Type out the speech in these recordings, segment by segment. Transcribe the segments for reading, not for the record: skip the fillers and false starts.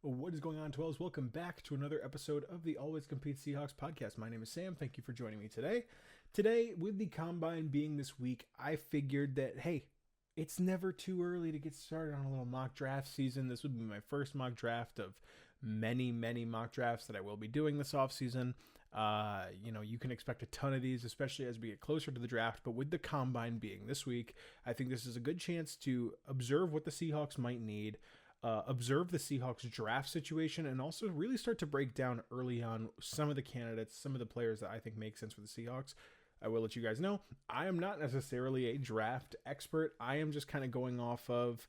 What is going on, 12s? Welcome back to another episode of the Always Compete Seahawks podcast. My name is Sam. Thank you for joining me today. Today, with the Combine being this week, I figured that, hey, it's never too early to get started on a little mock draft season. This would be my first mock draft of many mock drafts that I will be doing this offseason. You can expect a ton of these, especially as we get closer to the draft. But with the Combine being this week, I think this is a good chance to observe what the Seahawks might need, observe the Seahawks draft situation, and also really start to break down early on some of the candidates, some of the players that I think make sense for the Seahawks. I will let you guys know, I am not necessarily a draft expert. I am just kind of going off of,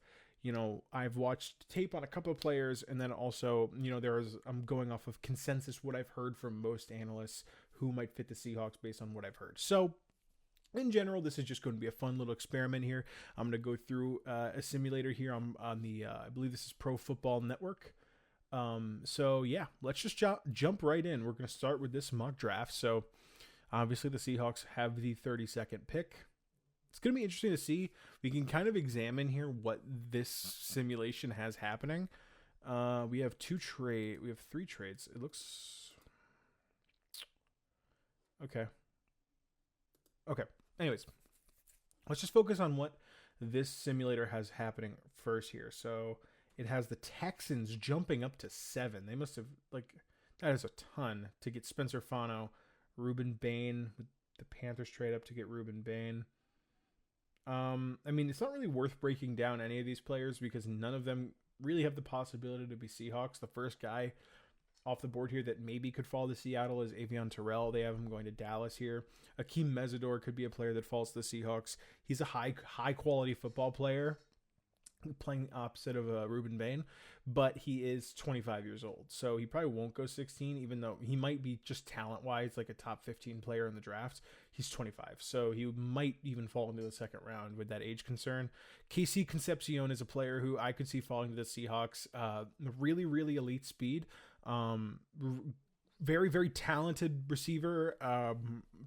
I've watched tape on a couple of players, and then also, I'm going off of consensus, what I've heard from most analysts who might fit the Seahawks based on what I've heard. So, in general, this is just going to be a fun little experiment here. I'm going to go through a simulator here on the, I believe this is Pro Football Network. Let's just jump right in. We're going to start with this mock draft. So, obviously, the Seahawks have the 32nd pick. It's going to be interesting to see. We can kind of examine here what this simulation has happening. We have three trades. It looks okay. Anyways, let's just focus on what this simulator has happening first here. So it has the Texans jumping up to 7. They must have, that is a ton to get Spencer Fano, Ruben Bain, with the Panthers trade up to get Ruben Bain. It's not really worth breaking down any of these players because none of them really have the possibility to be Seahawks. The first guy off the board here that maybe could fall to Seattle is Avion Terrell. They have him going to Dallas here. Akeem Mesidor could be a player that falls to the Seahawks. He's a high quality football player, playing opposite of Ruben Bain, but he is 25 years old, so he probably won't go 16, even though he might be just talent-wise like a top 15 player in the draft. He's 25, so he might even fall into the second round with that age concern. KC Concepcion is a player who I could see falling to the Seahawks. Really elite speed. Very talented receiver,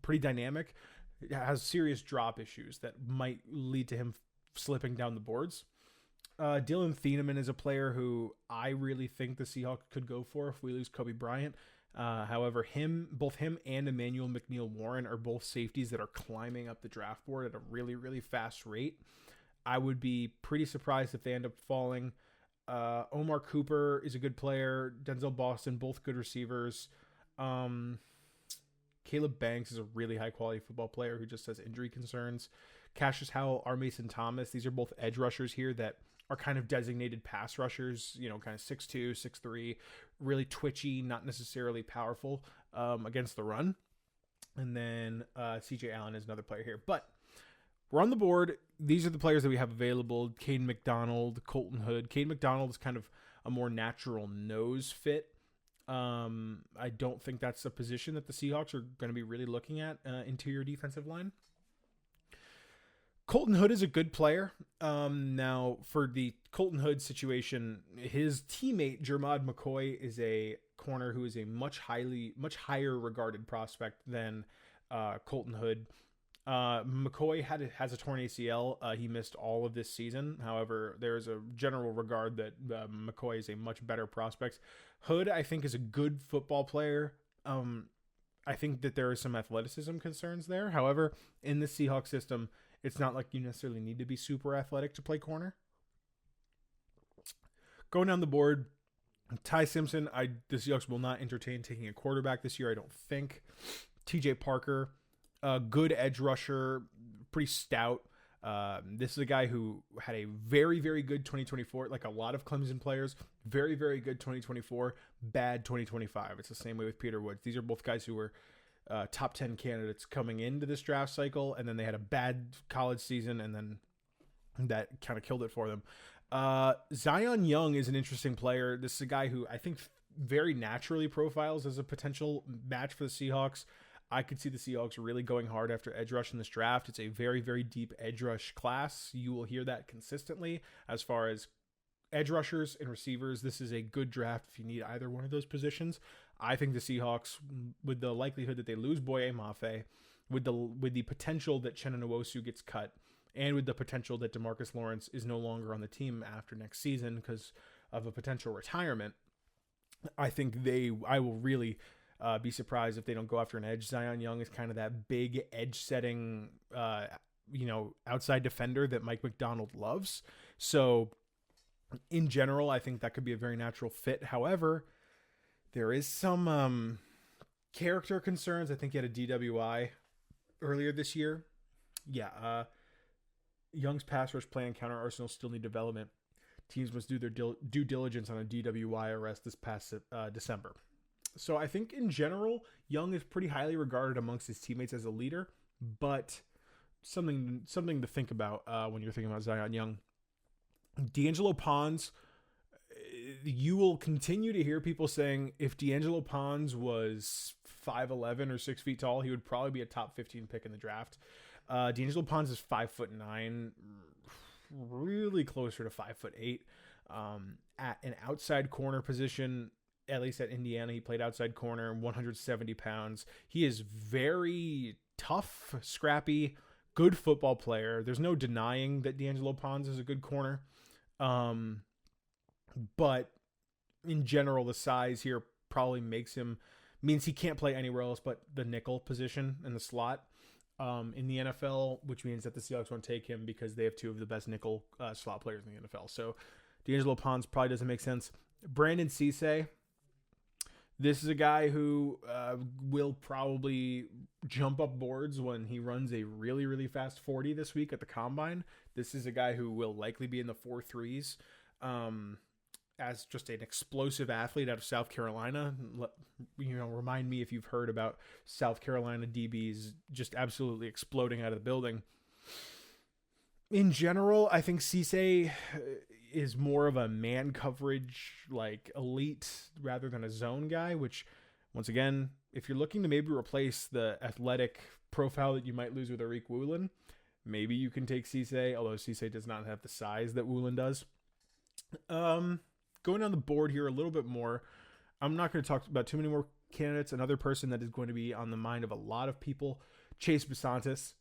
pretty dynamic, has serious drop issues that might lead to him slipping down the boards. Dylan Thieneman is a player who I really think the Seahawks could go for if we lose Kobe Bryant. However, both him and Emmanuel McNeil-Warren are both safeties that are climbing up the draft board at a really fast rate. I would be pretty surprised if they end up falling. Omar Cooper is a good player. Denzel Boston, both good receivers. Caleb Banks is a really high-quality football player who just has injury concerns. Cassius Howell, R. Mason Thomas, these are both edge rushers here that are kind of designated pass rushers, kind of 6'2", 6'3", really twitchy, not necessarily powerful against the run. And then C.J. Allen is another player here. But we're on the board. These are the players that we have available. Caden McDonald, Colton Hood. Caden McDonald is kind of a more natural nose fit. I don't think that's a position that the Seahawks are going to be really looking at, interior defensive line. Colton Hood is a good player. Now, for the Colton Hood situation, his teammate, Jermod McCoy, is a corner who is a much higher regarded prospect than Colton Hood. McCoy has a torn ACL. He missed all of this season. However, there is a general regard that McCoy is a much better prospect. Hood, I think, is a good football player. I think that there are some athleticism concerns there. However, in the Seahawks system, it's not like you necessarily need to be super athletic to play corner. Going down the board, Ty Simpson, the Seahawks will not entertain taking a quarterback this year, I don't think. TJ Parker, a good edge rusher, pretty stout. This is a guy who had a very good 2024, like a lot of Clemson players. Very good 2024, bad 2025. It's the same way with Peter Woods. These are both guys who were top 10 candidates coming into this draft cycle, and then they had a bad college season, and then that kind of killed it for them. Zion Young is an interesting player. This is a guy who I think very naturally profiles as a potential match for the Seahawks. I could see the Seahawks really going hard after edge rush in this draft. It's a very deep edge rush class. You will hear that consistently as far as edge rushers and receivers. This is a good draft if you need either one of those positions. I think the Seahawks, with the likelihood that they lose Boye Mafe, with the potential that Chenna Nwosu gets cut, and with the potential that DeMarcus Lawrence is no longer on the team after next season because of a potential retirement, I think I will really be surprised if they don't go after an edge. Zion Young is kind of that big edge setting, outside defender that Mike McDonald loves. So in general, I think that could be a very natural fit. However, there is some character concerns. I think he had a DWI earlier this year. Yeah, Young's pass rush play and counter arsenal still need development. Teams must do their due diligence on a DWI arrest this past December. So I think in general, Young is pretty highly regarded amongst his teammates as a leader, but something to think about when you're thinking about Zion Young. D'Angelo Pons, you will continue to hear people saying if D'Angelo Pons was 5'11" or 6 feet tall, he would probably be a top 15 pick in the draft. D'Angelo Pons is 5'9", really closer to 5'8". At an outside corner position, at least at Indiana, he played outside corner, 170 pounds. He is very tough, scrappy, good football player. There's no denying that D'Angelo Pons is a good corner. But in general, the size here probably means he can't play anywhere else but the nickel position in the slot in the NFL, which means that the Seahawks won't take him because they have two of the best nickel slot players in the NFL. So D'Angelo Pons probably doesn't make sense. Brandon Cisse, this is a guy who will probably jump up boards when he runs a really, really fast 40 this week at the Combine. This is a guy who will likely be in the 4.3s as just an explosive athlete out of South Carolina. Remind me if you've heard about South Carolina DBs just absolutely exploding out of the building. In general, I think Cisse is more of a man coverage, like elite, rather than a zone guy, which once again, if you're looking to maybe replace the athletic profile that you might lose with Arik Woolen, maybe you can take Cisse, although Cisse does not have the size that Woolen does. Going on the board here a little bit more, I'm not going to talk about too many more candidates. Another person that is going to be on the mind of a lot of people, Chase Bisontis.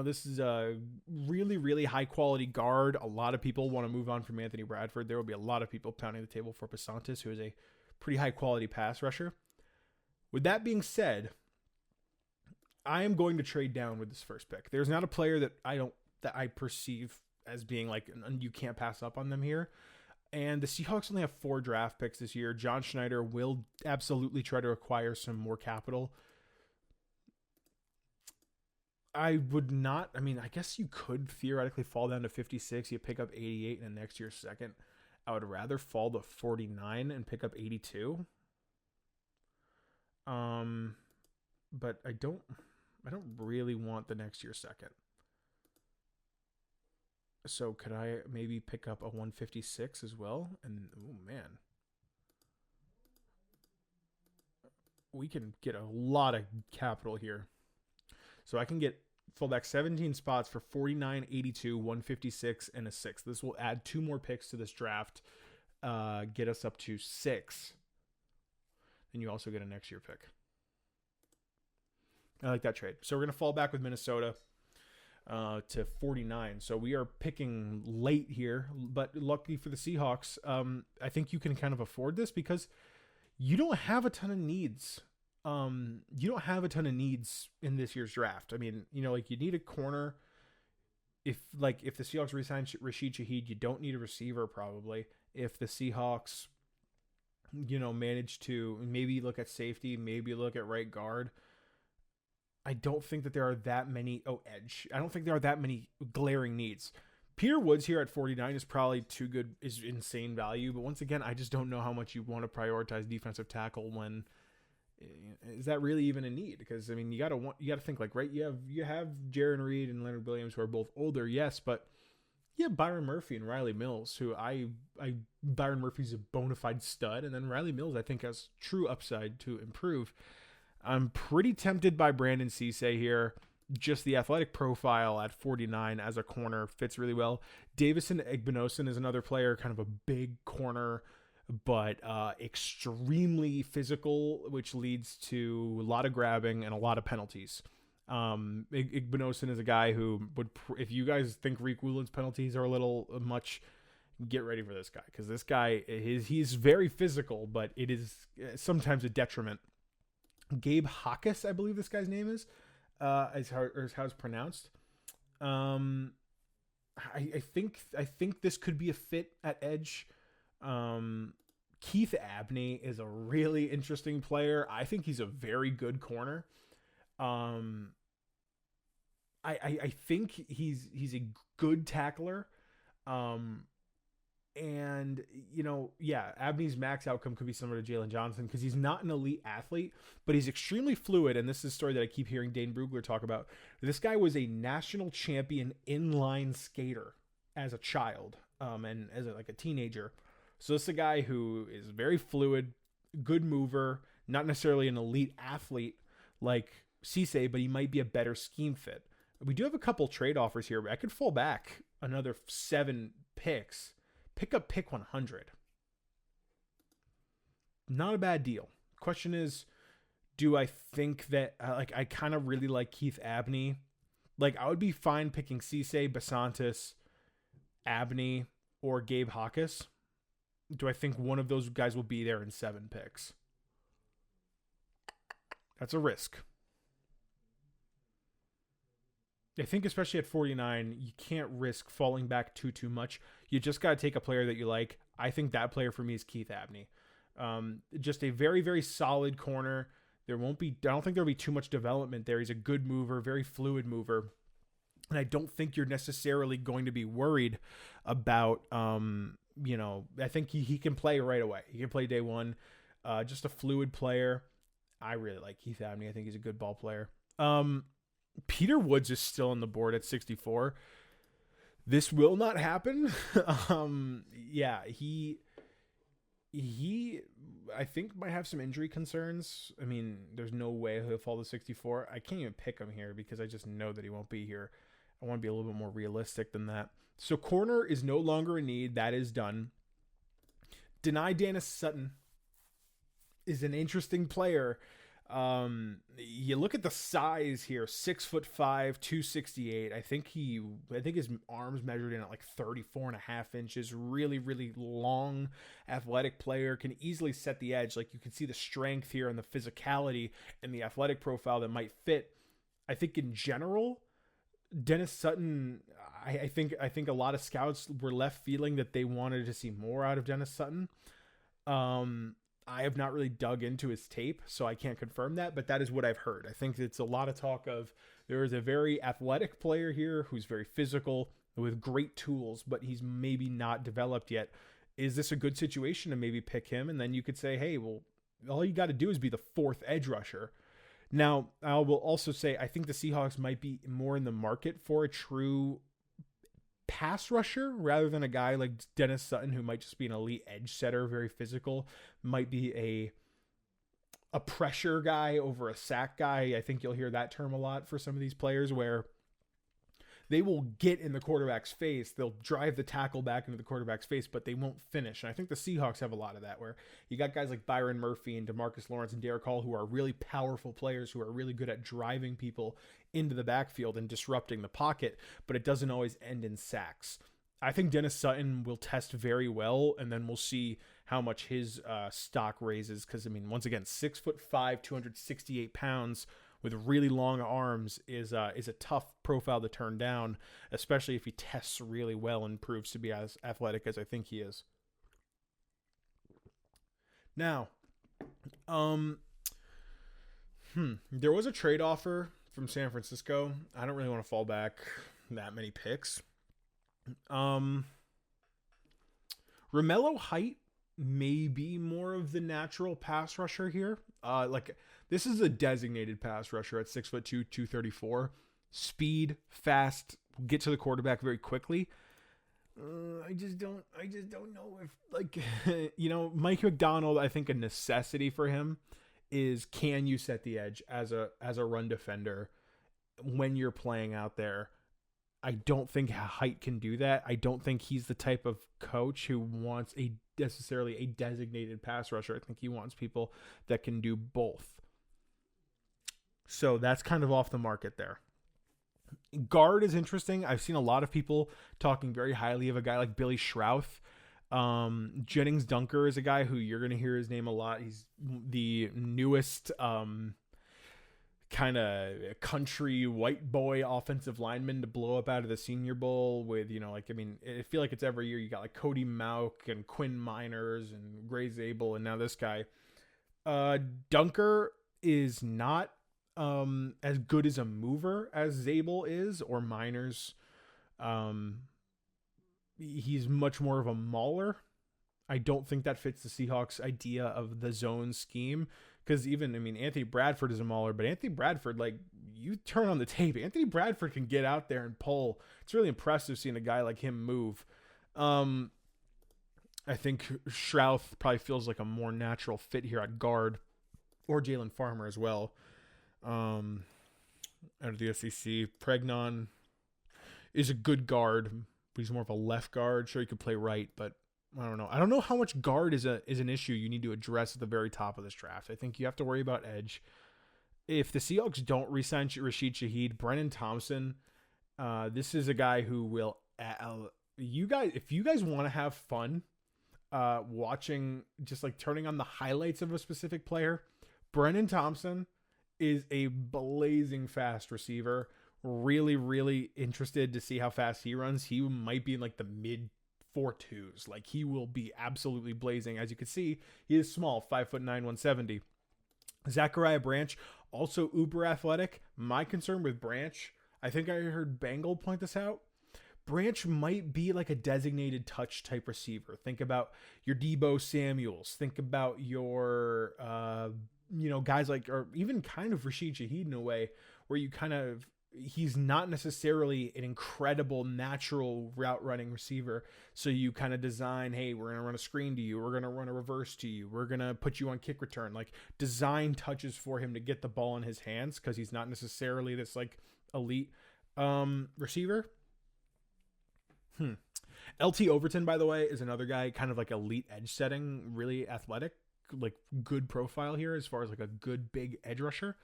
This is a really, really high quality guard. A lot of people want to move on from Anthony Bradford. There will be a lot of people pounding the table for Bisontis, who is a pretty high quality pass rusher. With that being said, I am going to trade down with this first pick. There's not a player that I perceive as being like, you can't pass up on them here. And the Seahawks only have 4 draft picks this year. John Schneider will absolutely try to acquire some more capital. I guess you could theoretically fall down to 56. You pick up 88 in the next year's second. I would rather fall to 49 and pick up 82. But I don't really want the next year's second. So could I maybe pick up a 156 as well? And oh man, we can get a lot of capital here. So I can get fullback 17 spots for 49, 82, 156, and a 6. This will add 2 more picks to this draft, get us up to 6. Then you also get a next year pick. I like that trade. So we're going to fall back with Minnesota to 49. So we are picking late here, but lucky for the Seahawks, I think you can kind of afford this because you don't have a ton of needs. You don't have a ton of needs in this year's draft. I mean, you need a corner. If the Seahawks resign Rashid Shaheed, you don't need a receiver probably. If the Seahawks, manage to maybe look at safety, maybe look at right guard, I don't think that there are that many. Edge. I don't think there are that many glaring needs. Peter Woods here at 49 is probably too good, is insane value. But once again, I just don't know how much you want to prioritize defensive tackle when is that really even a need? Because I mean, you gotta think like, right. You have Jaron Reed and Leonard Williams who are both older, yes, but Byron Murphy and Riley Mills, who Byron Murphy's a bona fide stud, and then Riley Mills I think has true upside to improve. I'm pretty tempted by Brandon Cisse here. Just the athletic profile at 49 as a corner fits really well. Davison Igbinosun is another player, kind of a big corner, but extremely physical, which leads to a lot of grabbing and a lot of penalties. Igbinosun is a guy who would, if you guys think Reek Woolen's penalties are a little much, get ready for this guy, because this guy he's very physical, but it is sometimes a detriment. Gabe Hawkes, I believe this guy's name is how it's pronounced. I think this could be a fit at edge. Keith Abney is a really interesting player. I think he's a very good corner. I think he's a good tackler. And, Abney's max outcome could be similar to Jalen Johnson because he's not an elite athlete, but he's extremely fluid. And this is a story that I keep hearing Dane Brugler talk about. This guy was a national champion inline skater as a child, and as a teenager. So this is a guy who is very fluid, good mover, not necessarily an elite athlete like Cisse, but he might be a better scheme fit. We do have a couple trade offers here, but I could fall back another 7 picks. Pick up pick 100. Not a bad deal. Question is, do I think that I kind of really like Keith Abney? I would be fine picking Cisse, Basantis, Abney, or Gabe Hawkes. Do I think one of those guys will be there in 7 picks? That's a risk. I think especially at 49, you can't risk falling back too much. You just got to take a player that you like. I think that player for me is Keith Abney. Just a very, very solid corner. I don't think there'll be too much development there. He's a good mover, very fluid mover. And I don't think you're necessarily going to be worried about, I think he can play right away. He can play day one. Just a fluid player. I really like Keith Abney. I think he's a good ball player. Peter Woods is still on the board at 64. This will not happen. He I think might have some injury concerns. I mean, there's no way he'll fall to 64. I can't even pick him here because I just know that he won't be here. I want to be a little bit more realistic than that. So corner is no longer a need. That is done. Deny Dennis Sutton is an interesting player. You look at the size here, 6'5", 268. I think his arms measured in at 34.5 inches. Really, really long, athletic player, can easily set the edge. You can see the strength here and the physicality and the athletic profile that might fit. I think in general, Dennis Sutton, I think a lot of scouts were left feeling that they wanted to see more out of Dennis Sutton. I have not really dug into his tape, so I can't confirm that, but that is what I've heard. I think it's a lot of talk of there is a very athletic player here who's very physical with great tools, but he's maybe not developed yet. Is this a good situation to maybe pick him? And then you could say, hey, well, all you got to do is be the 4th edge rusher. Now, I will also say I think the Seahawks might be more in the market for a true pass rusher rather than a guy like Dennis Sutton, who might just be an elite edge setter, very physical, might be a pressure guy over a sack guy. I think you'll hear that term a lot for some of these players where they will get in the quarterback's face. They'll drive the tackle back into the quarterback's face, but they won't finish. And I think the Seahawks have a lot of that, where you got guys like Byron Murphy and DeMarcus Lawrence and Derek Hall, who are really powerful players, who are really good at driving people into the backfield and disrupting the pocket, but it doesn't always end in sacks. I think Dennis Sutton will test very well, and then we'll see how much his stock raises. Because, I mean, once again, 6'5", 268 pounds with really long arms is a tough profile to turn down, especially if he tests really well and proves to be as athletic as I think he is. Now, there was a trade offer from San Francisco. I don't really want to fall back that many picks. Romello Height may be more of the natural pass rusher here. This is a designated pass rusher at 6'2", 234. Speed, fast, get to the quarterback very quickly. I just don't know if Mike McDonald, I think a necessity for him is, can you set the edge as a run defender when you're playing out there? I don't think Height can do that. I don't think he's the type of coach who wants necessarily a designated pass rusher. I think he wants people that can do both. So that's kind of off the market there. Guard is interesting. I've seen a lot of people talking very highly of a guy like Billy Schrauth. Jennings Dunker is a guy who you're going to hear his name a lot. He's the newest kind of country white boy offensive lineman to blow up out of the Senior Bowl with, I feel like it's every year. You got like Cody Mauk and Quinn Miners and Gray Zabel, and now this guy. Dunker is not as good as a mover as Zabel is, or Miners. He's much more of a mauler. I don't think that fits the Seahawks' idea of the zone scheme. Because Anthony Bradford is a mauler, but Anthony Bradford, you turn on the tape, Anthony Bradford can get out there and pull. It's really impressive seeing a guy like him move. I think Schrauth probably feels like a more natural fit here at guard, or Jalen Farmer as well. Out of the SEC, Pregnon is a good guard, but he's more of a left guard. Sure, he could play right, but I don't know. I don't know how much guard is an issue you need to address at the very top of this draft. I think you have to worry about edge. If the Seahawks don't re-sign Rashid Shaheed, Brennan Thompson, this is a guy who will. If you guys want to have fun, watching, just like turning on the highlights of a specific player, Brennan Thompson is a blazing fast receiver. Really, really interested to see how fast he runs. He might be in like the mid 4.2s. Like, he will be absolutely blazing. As you can see, he is small, 5'9", 170. Zachariah Branch, also uber athletic. My concern with Branch, I think I heard Bangle point this out. Branch might be like a designated touch type receiver. Think about your Deebo Samuels. Think about your, guys like, or even kind of Rashid Shaheed in a way, where he's not necessarily an incredible natural route running receiver. So you kind of design, hey, we're going to run a screen to you. We're going to run a reverse to you. We're going to put you on kick return. Like, design touches for him to get the ball in his hands, because he's not necessarily this like elite receiver. LT Overton, by the way, is another guy, kind of like elite edge setting, really athletic, like good profile here as far as like a good big edge rusher.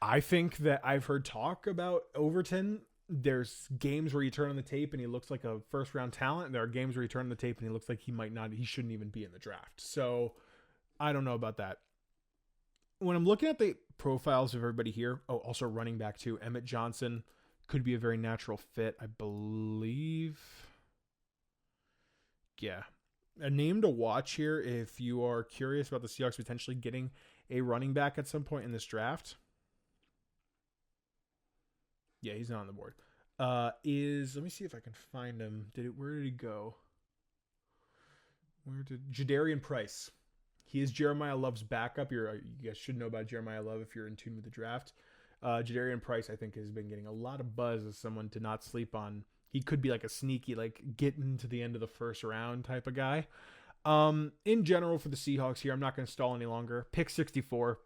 I think that I've heard talk about Overton. There's games where you turn on the tape and he looks like a first round talent. And there are games where you turn on the tape and he looks like he shouldn't even be in the draft. So I don't know about that. When I'm looking at the profiles of everybody here, also running back too, Emmett Johnson could be a very natural fit, I believe. Yeah. A name to watch here if you are curious about the Seahawks potentially getting a running back at some point in this draft. Yeah, he's not on the board. Let me see if I can find him. Where did he go? Jadarian Price. He is Jeremiah Love's backup. You guys should know about Jeremiah Love if you're in tune with the draft. Jadarian Price, I think, has been getting a lot of buzz as someone to not sleep on. He could be like a sneaky, like getting to the end of the first round type of guy. In general for the Seahawks here, I'm not going to stall any longer. Pick 64.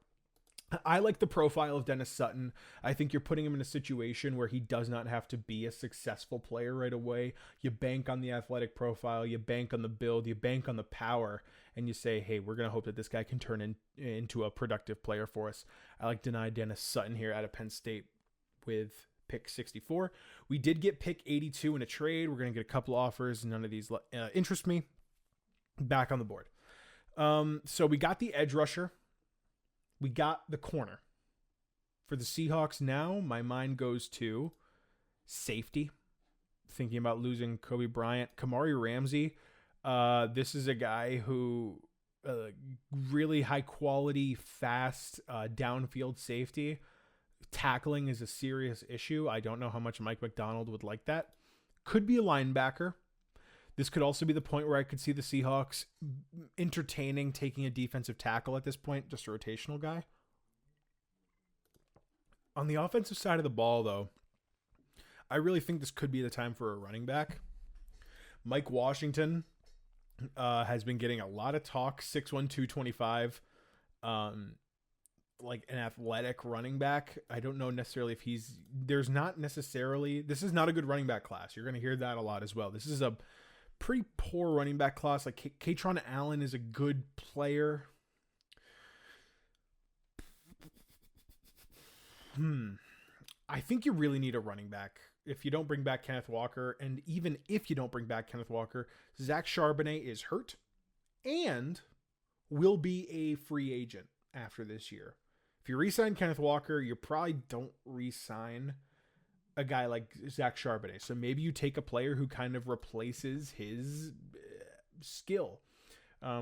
I like the profile of Dennis Sutton. I think you're putting him in a situation where he does not have to be a successful player right away. You bank on the athletic profile, you bank on the build, you bank on the power, and you say, hey, we're going to hope that this guy can turn into a productive player for us. I like Dennis Sutton here out of Penn State with pick 64. We did get pick 82 in a trade. We're going to get a couple offers. None of these interest me. Back on the board. So we got the edge rusher. We got the corner. For the Seahawks now, my mind goes to safety. Thinking about losing Kobe Bryant. Kamari Ramsey. This is a guy who really high quality, fast downfield safety. Tackling is a serious issue. I don't know how much Mike McDonald would like that. Could be a linebacker. This could also be the point where I could see the Seahawks entertaining taking a defensive tackle at this point, just a rotational guy. On the offensive side of the ball, though, I really think this could be the time for a running back. Mike Washington has been getting a lot of talk, 6'1", 225, like an athletic running back. I don't know necessarily if this is not a good running back class. You're going to hear that a lot as well. This is a pretty poor running back class. Like Katron Allen is a good player. I think you really need a running back. If you don't bring back Kenneth Walker, and even if you don't bring back Kenneth Walker, Zach Charbonnet is hurt and will be a free agent after this year. If you re-sign Kenneth Walker, you probably don't re-sign a guy like Zach Charbonnet. So maybe you take a player who kind of replaces his skill,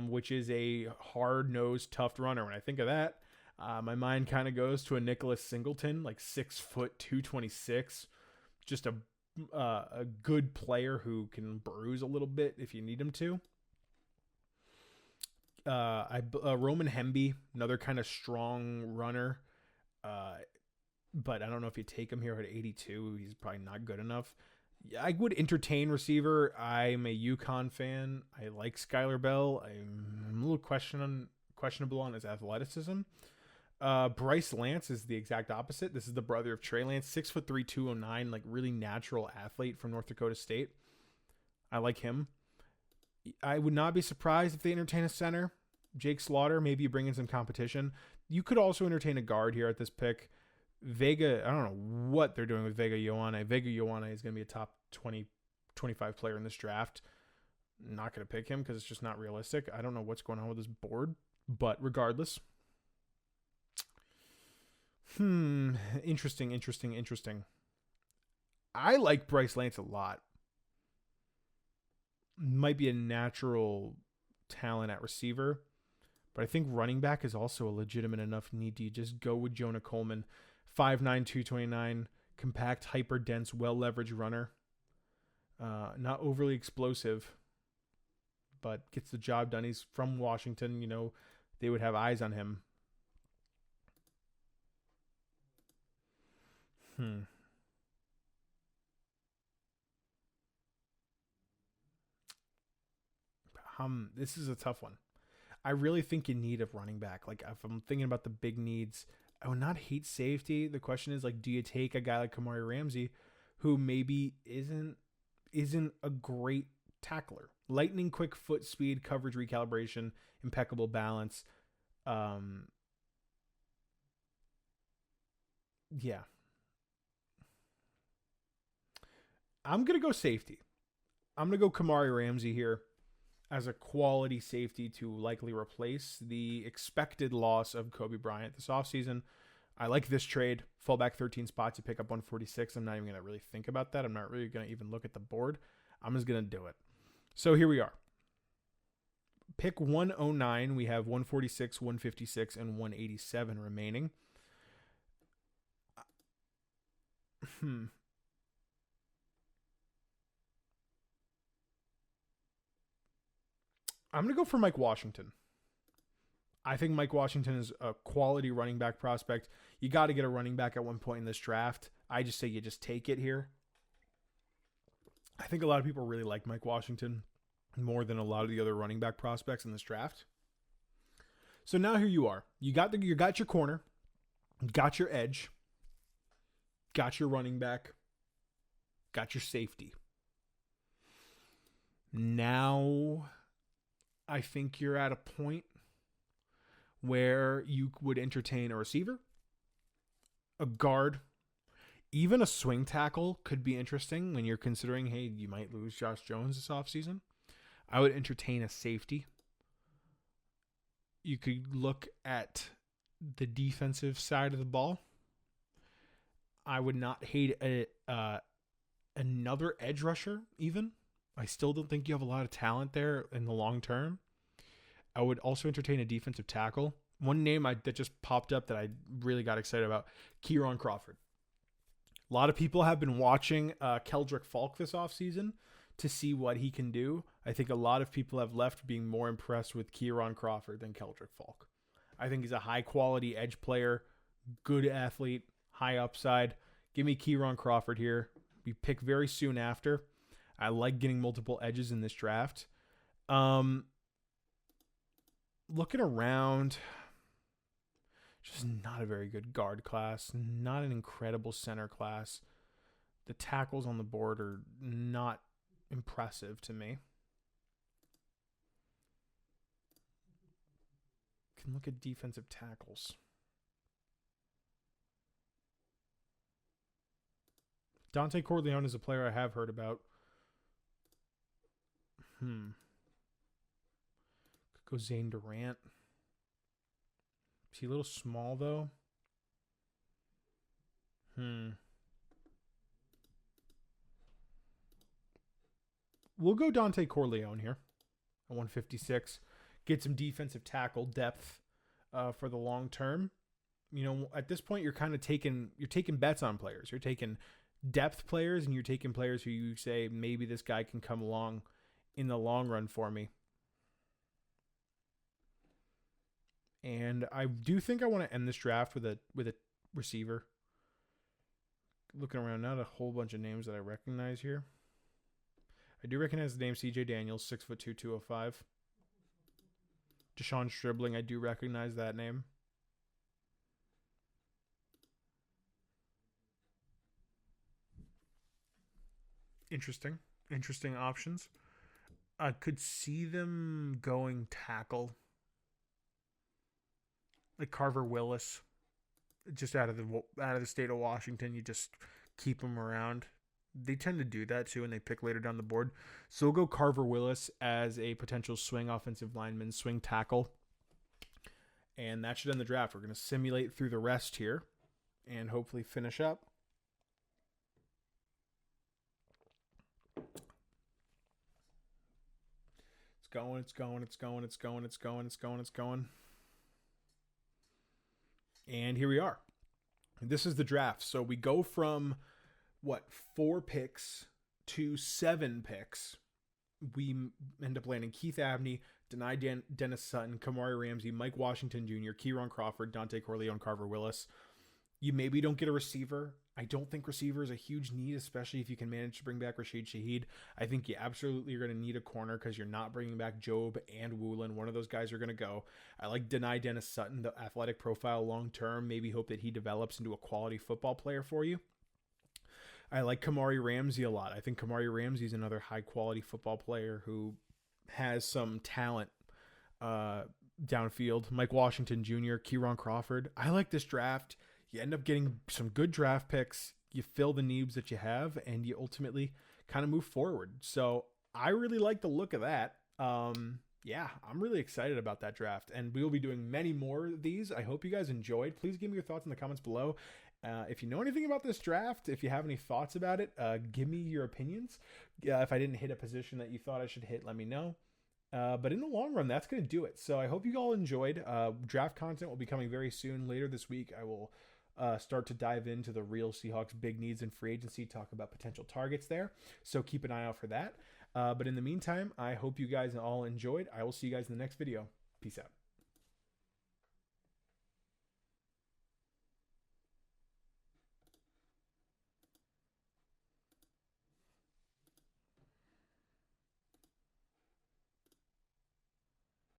which is a hard-nosed, tough runner. When I think of that, my mind kind of goes to a Nicholas Singleton, like 6 foot 226, just a good player who can bruise a little bit if you need him to. Roman Hemby, another kind of strong runner, but I don't know if you take him here at 82. He's probably not good enough. I would entertain receiver. I'm a UConn fan. I like Skylar Bell. I'm a little questionable on his athleticism. Bryce Lance is the exact opposite. This is the brother of Trey Lance, 6'3", 209, like really natural athlete from North Dakota State. I like him. I would not be surprised if they entertain a center. Jake Slaughter, maybe you bring in some competition. You could also entertain a guard here at this pick. Vega, I don't know what they're doing with Vega Ioane. Vega Ioane is going to be a top 20, 25 player in this draft. Not going to pick him because it's just not realistic. I don't know what's going on with his board, but regardless. Interesting. I like Bryce Lance a lot. Might be a natural talent at receiver, but I think running back is also a legitimate enough need to just go with Jonah Coleman. 5'9", 229, compact, hyper-dense, well-leveraged runner. Not overly explosive, but gets the job done. He's from Washington. You know, they would have eyes on him. This is a tough one. I really think you need a running back. Like, if I'm thinking about the big needs, I would not hate safety. The question is, like, do you take a guy like Kamari Ramsey, who maybe isn't a great tackler? Lightning quick foot speed, coverage recalibration, impeccable balance. Yeah. I'm going to go safety. I'm going to go Kamari Ramsey here as a quality safety to likely replace the expected loss of Kobe Bryant this offseason. I like this trade. Fall back 13 spots, you pick up 146. I'm not even going to really think about that. I'm not really going to even look at the board. I'm just going to do it. So here we are. Pick 109. We have 146, 156, and 187 remaining. I'm going to go for Mike Washington. I think Mike Washington is a quality running back prospect. You got to get a running back at one point in this draft. I just say you just take it here. I think a lot of people really like Mike Washington more than a lot of the other running back prospects in this draft. So now here you are. You got your corner, got your edge, got your running back, got your safety. Now I think you're at a point where you would entertain a receiver, a guard, even a swing tackle could be interesting when you're considering, hey, you might lose Josh Jones this offseason. I would entertain a safety. You could look at the defensive side of the ball. I would not hate another edge rusher even. I still don't think you have a lot of talent there in the long term. I would also entertain a defensive tackle. One name that just popped up that I really got excited about, Kieran Crawford. A lot of people have been watching Keldrick Falk this offseason to see what he can do. I think a lot of people have left being more impressed with Kieran Crawford than Keldrick Falk. I think he's a high-quality edge player, good athlete, high upside. Give me Kieran Crawford here. We pick very soon after. I like getting multiple edges in this draft. Looking around, just not a very good guard class, not an incredible center class. The tackles on the board are not impressive to me. Can look at defensive tackles. Dante Corleone is a player I have heard about. Could go Zane Durant. Is he a little small, though? We'll go Dante Corleone here at 156. Get some defensive tackle depth for the long term. You know, at this point, you're kind of taking bets on players. You're taking depth players, and you're taking players who you say maybe this guy can come along in the long run for me. And I do think I want to end this draft with a receiver. Looking around, not a whole bunch of names that I recognize here. I do recognize the name C.J. Daniels, 6'2", 205. Deshaun Stribling, I do recognize that name. Interesting options. I could see them going tackle, like Carver Willis, just out of the state of Washington. You just keep them around. They tend to do that too, and they pick later down the board. So we'll go Carver Willis as a potential swing offensive lineman, swing tackle, and that should end the draft. We're going to simulate through the rest here, and hopefully finish up. It's going. And here we are. This is the draft. So we go from 4 picks to 7 picks. We end up landing Keith Abney, Dennis Sutton, Kamari Ramsey, Mike Washington Jr., Kieron Crawford, Dante Corleone, Carver Willis. You maybe don't get a receiver. I don't think receiver is a huge need, especially if you can manage to bring back Rashid Shaheed. I think you absolutely are going to need a corner because you're not bringing back Job and Woolen. One of those guys are going to go. I like Dennis Sutton, the athletic profile long term. Maybe hope that he develops into a quality football player for you. I like Kamari Ramsey a lot. I think Kamari Ramsey is another high-quality football player who has some talent downfield. Mike Washington Jr., Kieron Crawford. I like this draft. You end up getting some good draft picks. You fill the needs that you have, and you ultimately kind of move forward. So I really like the look of that. Yeah, I'm really excited about that draft, and we will be doing many more of these. I hope you guys enjoyed. Please give me your thoughts in the comments below. If you know anything about this draft, if you have any thoughts about it, give me your opinions. If I didn't hit a position that you thought I should hit, let me know. But in the long run, that's going to do it. So I hope you all enjoyed. Draft content will be coming very soon. Later this week, I will start to dive into the real Seahawks big needs in free agency, talk about potential targets there. So keep an eye out for that. But in the meantime, I hope you guys all enjoyed. I will see you guys in the next video. Peace out.